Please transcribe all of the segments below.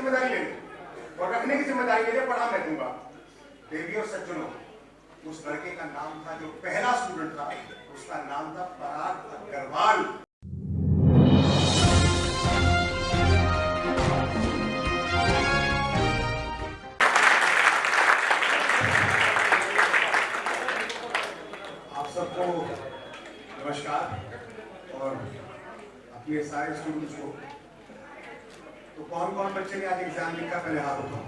जिम्मेदारी ले ले और रखने की जिम्मेदारी ले ले, पढ़ा मैं दूंगा। देवी और सज्जनों, उस लड़के का नाम था, जो पहला स्टूडेंट था, उसका नाम था पराग अग्रवाल। आप सबको नमस्कार और अपने सारे स्टूडेंट्स को। तो कौन कौन बच्चे ने आज एग्जाम लिखा, पहले हाथ उठाओ।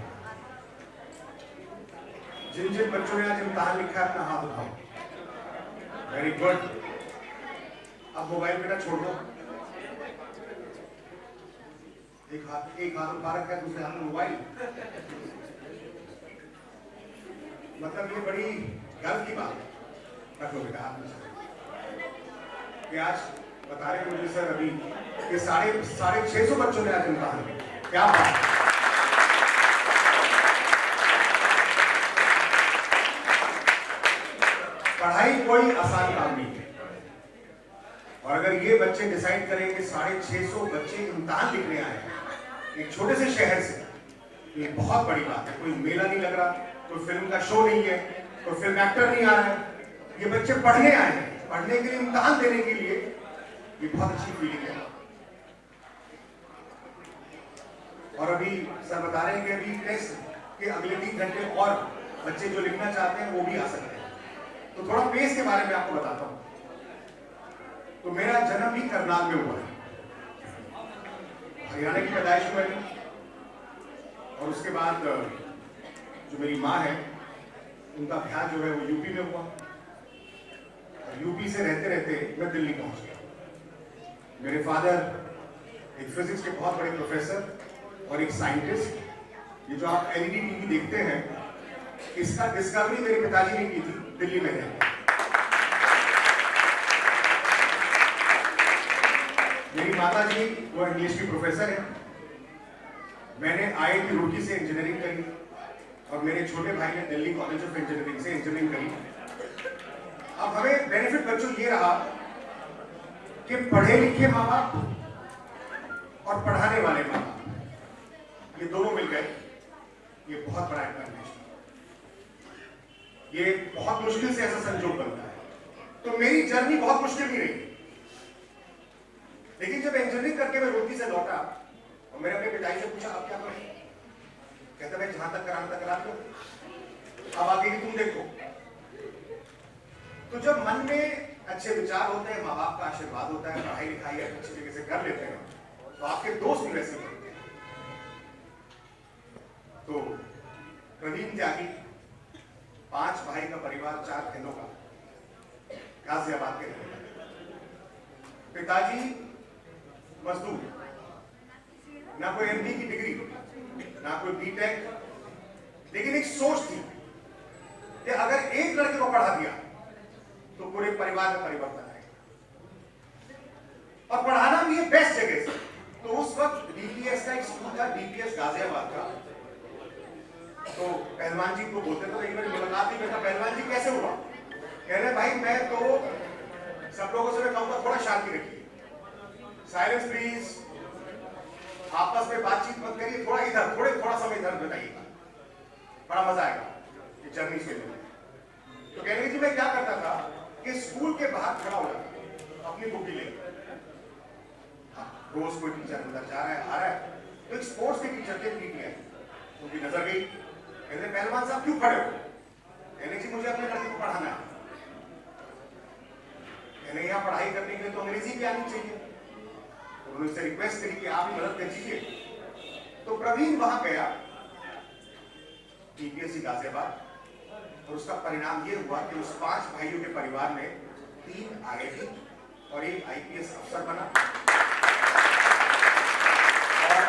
जिन जिन बच्चों ने आज इम्तिहान लिखा है अपना हाथ उठाओ। Very good. अब मोबाइल बेटा छोड़ दो। एक हाथ उठा रखा है, दूसरे हाथ में मोबाइल। मतलब ये बड़ी गर्व की बात है। रखो बेटा हाथ में। कि आज बता रहे मुझे सर अभी कि 650 बच्चों ने आज इम्तिहान लिया। क्या बात है। पढ़ाई कोई आसान काम नहीं है, और अगर ये बच्चे डिसाइड करें कि 650 बच्चे इम्तिहान लिखने आए हैं एक छोटे से शहर से, तो ये बहुत बड़ी बात है। कोई मेला नहीं लग रहा, कोई फिल्म का शो नहीं है, कोई फिल्म एक्टर नहीं आ रहा है। ये बच्चे पढ़ने आए हैं, पढ़ने के लिए, इम्तिहान देने के लिए। ये बहुत अच्छी फीलिंग है। और अभी सर बता रहे हैं कि अभी टेस्ट के अगले 3 घंटे और बच्चे जो लिखना चाहते हैं वो भी आ सकते हैं। तो थोड़ा पेस के बारे में आपको बताता हूं। तो मेरा जन्म भी करनाल में हुआ है, हरियाणा की पैदाइश हुई है। और उसके बाद जो मेरी माँ है, उनका ब्याह जो है वो यूपी में हुआ। और यूपी से रहते रहते मैं दिल्ली पहुंच गया। मेरे फादर एक फिजिक्स के बहुत बड़े प्रोफेसर और एक साइंटिस्ट। ये जो आप एलईडी टीवी देखते हैं, इसका डिस्कवरी मेरे पिताजी ने की थी दिल्ली में है। मेरी माता जी वो इंग्लिश की प्रोफेसर है। मैंने आईआईटी रुड़की से इंजीनियरिंग करी और मेरे छोटे भाई ने दिल्ली कॉलेज ऑफ इंजीनियरिंग से इंजीनियरिंग करी। अब हमें बेनिफिट बच्चों ये रहा कि पढ़े लिखे माँ बाप और पढ़ाने वाले माँ बाप, ये दोनों मिल गए। ये बहुत बड़ा एडवांटेज, ये बहुत मुश्किल से ऐसा संजोग बनता है। तो मेरी जर्नी बहुत मुश्किल ही रही। लेकिन जब इंजीनियरिंग करके मैं रुड़की से लौटा और मैंने अपने पिताजी से पूछा अब क्या करूं, कहते भाई जहां तक कराना तक करा दो, अब आगे की तुम देखो। तो जब मन में अच्छे विचार होते हैं, माँ बाप का आशीर्वाद होता है, पढ़ाई लिखाई अच्छी तरीके से कर लेते हैं, तो आपके दोस्त भी वैसे बनते हैं। तो प्रवीण त्यागी, 5 भाई का परिवार, 4 बहनों का, गाजियाबाद के रहने वाले। पिताजी मजदूर, ना कोई एमबी की डिग्री, ना कोई बीटेक, लेकिन एक सोच थी कि अगर एक लड़के को पढ़ा दिया तो पूरे परिवार में परिवर्तन आएगा। और पढ़ाना भी है बेस्ट जगह से। तो उस वक्त डीपीएस का एक स्कूल था, डीपीएस गाजियाबाद का। तो पहलवान जी को बोलते थे, एक बार मुलाकात ही बेटा पहलवान जी कैसे हुआ, कह रहे भाई मैं तो सब लोगों से मैं कहूंगा थोड़ा शांति रखिए, साइलेंस प्लीज, आपस में बातचीत मत करिए, थोड़ा इधर थोड़ा समय इधर बिताइएगा, बड़ा मजा आएगा ये जर्नी से। तो कह रहे जी मैं क्या करता था कि स्कूल के बाहर खड़ा हो जाता अपनी बुक लेकर। रोज कोई टीचर अंदर जा रहा है आ रहा है, तो एक स्पोर्ट्स के टीचर थे पीटी है, उनकी नजर गई। कहते पहलवान साहब क्यों खड़े हो, कहने जी मुझे अपने लड़के को पढ़ाना है। कहने यहाँ पढ़ाई करने के लिए तो अंग्रेजी भी आनी चाहिए। तो उन्होंने उससे रिक्वेस्ट करी कि आप ही मदद कर दीजिए। तो प्रवीण वहां गया टीपीएससी गाजियाबाद, और उसका परिणाम ये हुआ कि उस 5 भाइयों के परिवार में 3 आईआईटी और 1 आईपीएस अफसर बना। और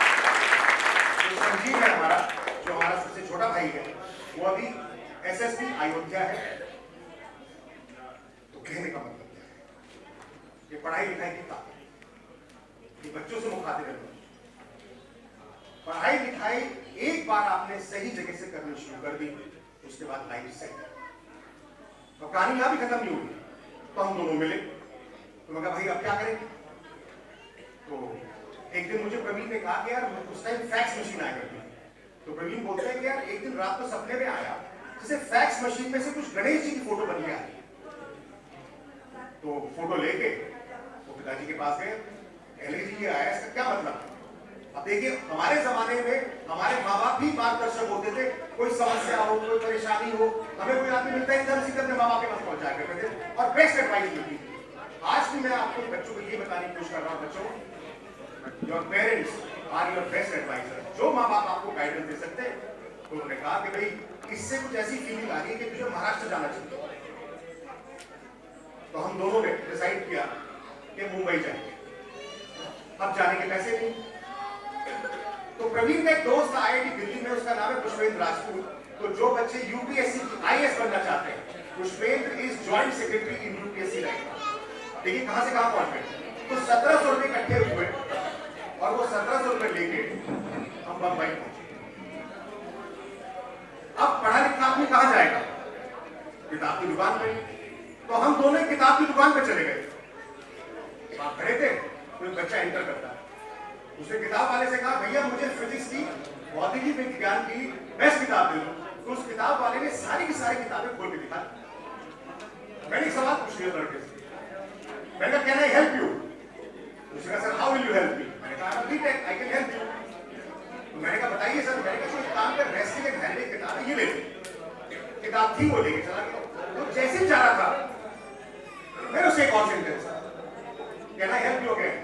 जो संजीव है हमारा, जो हमारा सबसे छोटा भाई है, वो अभी एसएसपी अयोध्या है। तो कहने का मतलब क्या है कि पढ़ाई लिखाई की ताकत, ये बच्चों से मुखातिब है। पढ़ाई लिखाई एक बार आपने सही जगह से करनी शुरू कर दी, उसके बाद लाइफ सेट। तो कहानी यहां भी खत्म नहीं हुई। तो हम दोनों मिले, तो मैं कहा भाई अब क्या करें। तो एक दिन मुझे प्रवीण ने कहा कि यार उस टाइम फैक्स मशीन आया करती थी, तो प्रवीण बोलते हैं कि यार एक दिन रात को सपने में आया जैसे फैक्स मशीन में से कुछ गणेश जी की फोटो बन के आई। तो फोटो लेके वो पिताजी के पास गए, कहने जी ये आया, इसका क्या मतलब? अब देखिए हमारे जमाने में हमारे माँ बाप भी मार्गदर्शक होते थे, कोई समस्या हो, कोई परेशानी हो, हमें कोई आदमी मिलता है एकदम सीधे अपने माँ बाप के पास पहुंचाया करते थे और बेस्ट एडवाइस मिलती थी। आज भी मैं आपको बच्चों को ये बताने की कोशिश कर रहा हूँ, बच्चों your parents are your best advisor. जो माँ बाप आपको गाइडेंस दे सकते हैं। तो उन्होंने कहा कि भाई इससे कुछ ऐसी फीलिंग आ रही है कि तुझे महाराष्ट्र जाना चाहिए। तो हम दोनों ने डिसाइड किया कि मुंबई जाएंगे। अब जाने के पैसे नहीं, तो प्रवीण का एक दोस्त आईआईटी दिल्ली में, उसका नाम है पुष्पेंद्र राजपूत। तो जो बच्चे यूपीएससी की आईएएस बनना चाहते हैं, Pushpendra is joint secretary in UPSC right now. देखिए कहां से कहां पहुंच गए। तो 1700 रुपए इकट्ठे हुए और वो 1700 रुपए लेके हम बंबई पहुंचे। अब पढ़ा लिखा आदमी कहां जाएगा? किताब की दुकान पे। तो हम दोनों किताब की दुकान पे चले गए। वहां खड़े थे, कोई बच्चा एंटर करता है, उसने किताब वाले से कहा भैया मुझे फिजिक्स की, भौतिकी विज्ञान की बेस्ट किताब दे दो। तो उस किताब वाले ने सारी की सारी किताबें खोल के दिखा। मैंने एक सवाल पूछ लिया लड़के से, मैंने कहा कैन आई हेल्प यू? उसने कहा sir how will you help me? मैंने कहा BTech I can help you. तो मैंने कहा बताइए सर। मैंने कहा एक काम कर, रेस्ट के घर में किताब है, ये ले लो। किताब थी वो लेके चला गया। तो जैसे ही जा रहा था मैं उसे एक और sentence, can I help you again?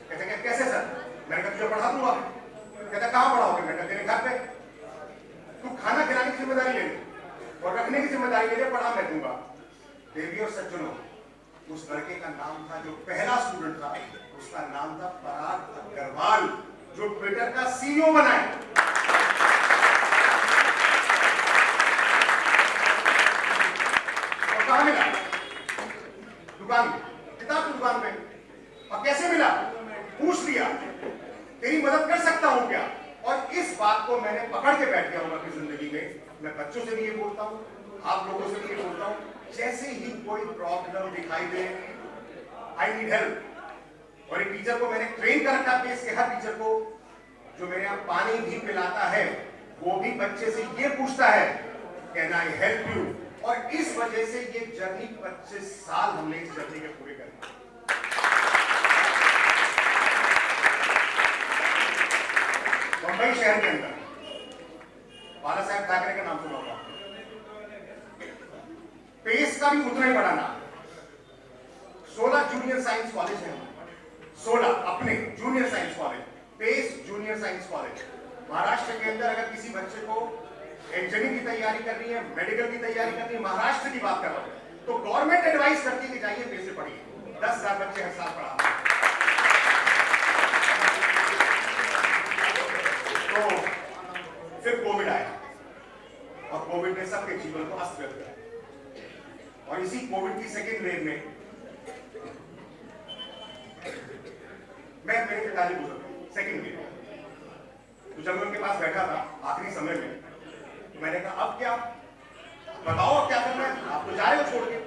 कहते कैसे सर? मैंने कहा तुझे पढ़ा दूंगा। कहता कहां पढ़ाओगे? मैंने कहा तेरे घर पे। तू खाना खिलाने की जिम्मेदारी ले ले और रखने की जिम्मेदारी ले ले, पढ़ा मैं दूंगा। देवी और सज्जनों, उस लड़के का नाम था, जो पहला स्टूडेंट था, उसका नाम था पराग अग्रवाल, जो ट्विटर का सीईओ बना है। और कहां मिला? दुकान में, किताब की दुकान में। और कैसे मिला? पूछ लिया तेरी मदद कर सकता हूं क्या? और इस बात को मैंने पकड़ के बैठ गया हूं अपनी जिंदगी में। मैं बच्चों से भी ये बोलता हूं, आप लोगों से भी ये बोलता हूं, जैसे ही कोई प्रॉब्लम दिखाई दे, आई नीड हेल्प। और एक टीचर को मैंने ट्रेन कर रखा है, इसके हर टीचर को जो मेरे यहाँ पानी भी पिलाता है, वो भी बच्चे से ये पूछता है कैन आई हेल्प यू? और इस वजह से ये जर्नी 25 साल हमने इस जर्नी के पूरे कर दिए। मुंबई शहर के अंदर बाला साहेब ठाकरे का नाम सुना होगा, पेस का भी उतना ही बड़ा नाम। 16 जूनियर साइंस कॉलेज है, 16 अपने junior science college, Pace junior science college. Maharashtra के अंदर अगर किसी बच्चे को इंजीनियरिंग की तैयारी करनी है, मेडिकल की तैयारी करनी है, महाराष्ट्र की बात कर रहा हूं, तो गवर्नमेंट एडवाइस करती है कि जाइए पेस से पढ़िए। 10,000 बच्चे हर साल पढ़ा। तो फिर कोविड आया और कोविड ने सबके जीवन को अस्त व्यस्त किया। और इसी कोविड की सेकेंड वेव में मैं मेरे पिताजी गुजर सेकेंड वेव, तो जब मैं उनके पास बैठा था आखिरी समय में, तो मैंने कहा अब क्या बताओ, क्या करना है? आप तो जा रहे हो छोड़ के।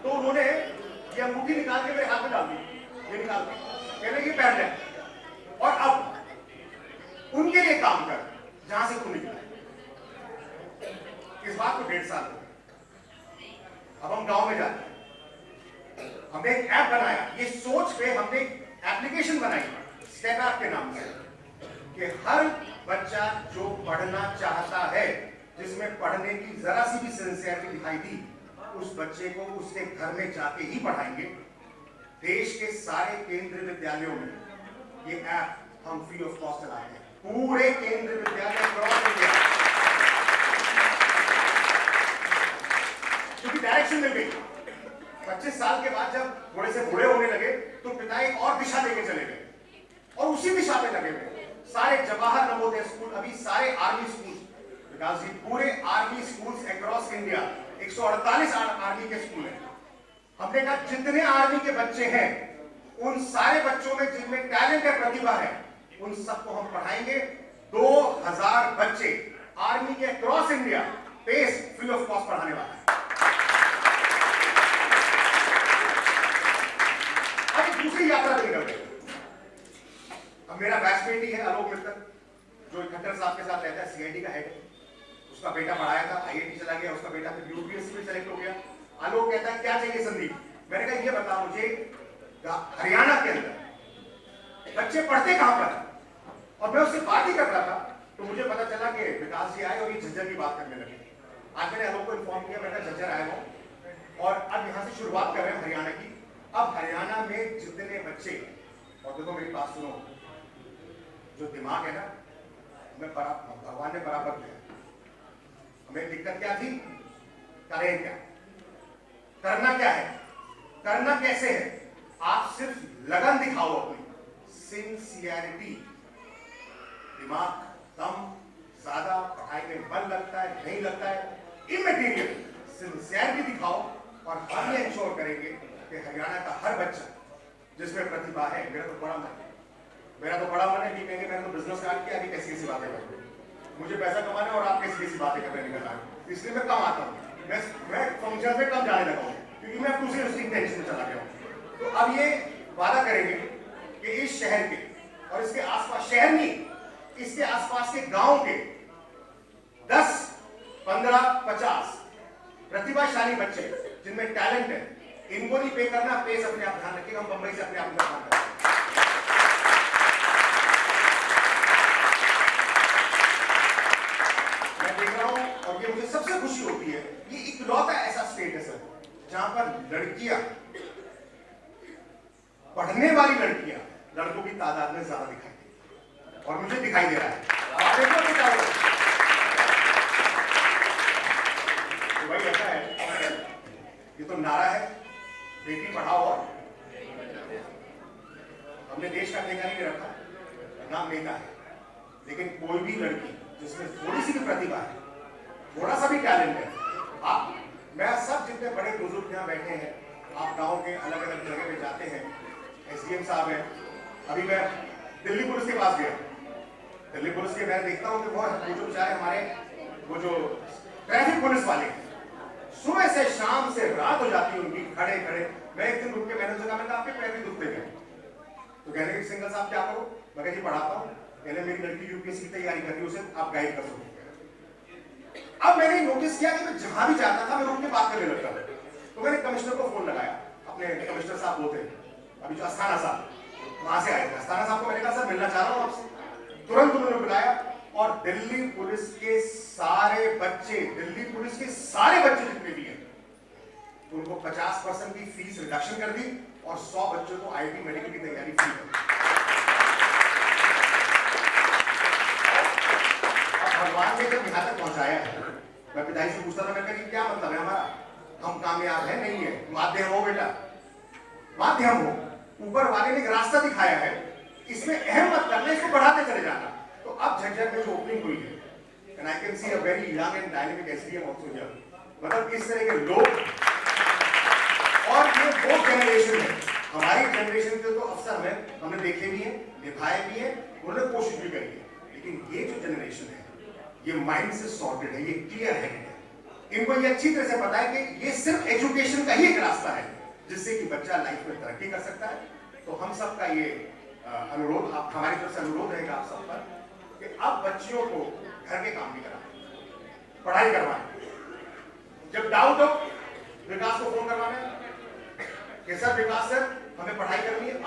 तो उन्होंने ये अंगूठी निकाल के मेरे हाथ में डाल दी, ये निकाल दी, कहने की पहन ले और अब उनके लिए काम कर जहां से तू निकला। इस बात को 1.5 साल हो गए। अब हम गांव में जाते हैं, हमने एक ऐप बनाया, ये सोच पे हमने एप्लीकेशन बनाई स्टेप ऐप के नाम से, कि हर बच्चा जो पढ़ना चाहता है, जिसमें पढ़ने की जरा सी भी सिंसियरिटी दिखाई दी, उस बच्चे को उसके घर में जाके ही पढ़ाएंगे। देश के सारे केंद्रीय विद्यालयों में ये ऐप हम फ्री ऑफ कॉस्ट चलाए हैं, पूरे केंद्रीय विद्यालय क्रॉस इंडिया, क्योंकि डायरेक्शन मिल गई। 25 साल के बाद जब थोड़े से बूढ़े होने लगे तो पिता एक और दिशा लेके चले गए और उसी दिशा पे लगे हुए। सारे जवाहर नवोदय स्कूल, अभी सारे आर्मी स्कूल, विकास जी, पूरे army schools across India 148 army के स्कूल हैं। हमने कहा जितने आर्मी के बच्चे हैं, उन सारे बच्चों में जिनमें टैलेंट है, प्रतिभा है, उन सबको हम पढ़ाएंगे। 2000 बच्चे आर्मी के across India Pace free of cost पढ़ाने वाला है। अब दूसरी यात्रा भी निकल गई। मेरा बैचमेट ही है आलोक मित्तल, जो खट्टर साहब के साथ रहता है, सीआईडी का हेड है। उसका बेटा पढ़ाया था, आईआईटी चला गया, उसका बेटा फिर यूपीएससी में सेलेक्ट हो गया। आलोक कहता है क्या चाहिए संदीप? मैंने कहा ये बता मुझे, हरियाणा के अंदर बच्चे पढ़ते कहां पर? और मैं उससे बात ही कर रहा था तो मुझे पता चला कि विकास जी आए और ये झज्जर की बात करने लगे। आज मैंने आलोक को इन्फॉर्म किया, मैंने झज्जर आया हूं और अब यहां से शुरुआत कर रहे हैं हरियाणा की। अब हरियाणा में जितने बच्चे, और देखो मेरी बात सुनो, जो दिमाग है ना, हमें भगवान ने बराबर दिया। हमें दिक्कत क्या थी, करें क्या, करना क्या है, करना कैसे है? आप सिर्फ लगन दिखाओ, अपनी सिंसियरिटी। दिमाग कम ज्यादा, पढ़ाई में मन लगता है नहीं लगता है, इमैटेरियल, सिंसियरिटी दिखाओ और हम ये इंश्योर करेंगे कि हरियाणा का हर बच्चा जिसमें प्रतिभा है, मेरा तो बड़ा मन है कि कहेंगे मैंने तो बिजनेस स्टार्ट किया, अभी कैसी कैसी बातें कर, मुझे पैसा कमाना है और आप कैसी कैसी बातें करने निकल आए, इसलिए मैं कम आता हूँ, मैं फंक्शन में कम जाने लगा हूँ क्योंकि मैं दूसरी उसकी टेंशन में चला गया हूँ। तो अब ये वादा करेंगे कि इस शहर के और इसके आसपास, शहर नहीं, इसके आसपास के गांव के 10, 15, 50 प्रतिभाशाली बच्चे जिनमें टैलेंट है, इनको नहीं पे करना, पेस अपने आप ध्यान रखिएगा, हम बंबई से अपने आप काम करेंगे। मैं देख रहा हूं और ये मुझे सबसे खुशी होती है, ये इकलौता ऐसा स्टेट है सर जहां पर लड़कियां, पढ़ने वाली लड़कियां लड़कों की तादाद में ज्यादा दिखाई देती और मुझे दिखाई दे रहा है। आप देखो कि क्या हो रहा है। तो भाई ऐसा है, ये तो नारा है बेटी पढ़ाओ, और हमने देश का ठेका नहीं रखा, नाम नेता है, लेकिन कोई भी लड़की जिसमें थोड़ी सी भी प्रतिभा है, थोड़ा सा भी टैलेंट है, आप, मैं सब जितने बड़े बुजुर्ग यहाँ बैठे हैं, आप गांव के अलग अलग जगह पे जाते हैं, एसडीएम साहब हैं, अभी मैं दिल्ली पुलिस के पास गया, दिल्ली पुलिस के मैं देखता हूँ कि वो जो बेचारे हमारे वो जो ट्रैफिक पुलिस वाले हैं, सुबह से शाम से रात हो जाती है उनकी, खड़े खड़े। मैं एक दिन रुक के मैंने कहा, मैंने आपके पैर भी दुखते हैं? तो कहने के सिंगल साहब क्या करो? मैं कहा जी पढ़ाता हूँ। कहने मेरी लड़की यूपीएससी की तैयारी कर रही है, उसे आप गाइड कर सकते। अब मैंने नोटिस किया कि मैं जहां भी जाता था मैं रुक के बात करने लगता था। तो मैंने कमिश्नर को फोन लगाया, अपने कमिश्नर साहब होते अभी जो अस्थाना साहब, वहां से आए थे, अस्थाना साहब को मैंने कहा सर मिलना चाह रहा हूँ आपसे। तुरंत उन्होंने बुलाया और दिल्ली पुलिस के सारे बच्चे, दिल्ली पुलिस के सारे बच्चे जितने भी हैं, तो उनको 50% की फीस रिडक्शन कर दी और 100 बच्चों को आईआईटी मेडिकल की तैयारी फ्री कर दी। अब भगवान ने जब यहाँ तक पहुंचाया है, मैं पिताजी से पूछता था, मैं कहा क्या मतलब है हमारा, हम कामयाब है नहीं है, माध्यम हो बेटा, माध्यम हो, ऊपर वाले ने एक रास्ता दिखाया है, इसमें अहम मत करना, इसको बढ़ाते चले जाना। तो अब झज्जर में जो ओपनिंग हुई है, and I can see a very young and dynamic SDM also here, मतलब इस तरह के लोग, और ये वो जनरेशन है, हमारी जनरेशन के तो अफसर हैं, हमने देखे भी हैं, निभाए भी हैं, उन्होंने कोशिश भी करी है, लेकिन ये जो जनरेशन है, ये माइंड से सॉर्टेड है, ये क्लियर है, इनको ये अच्छी तरह से पता है कि ये सिर्फ एजुकेशन का ही एक रास्ता है जिससे कि बच्चा लाइफ में तरक्की कर सकता है। तो हम सबका ये अनुरोध, आप हमारी तरफ से अनुरोध रहेगा आप सब पर कि अब बच्चियों को घर के काम भी कराएं, पढ़ाई करवाएं, जब डाउट हो विकास को फोन करवाना कि सर विकास सर हमें पढ़ाई करनी है।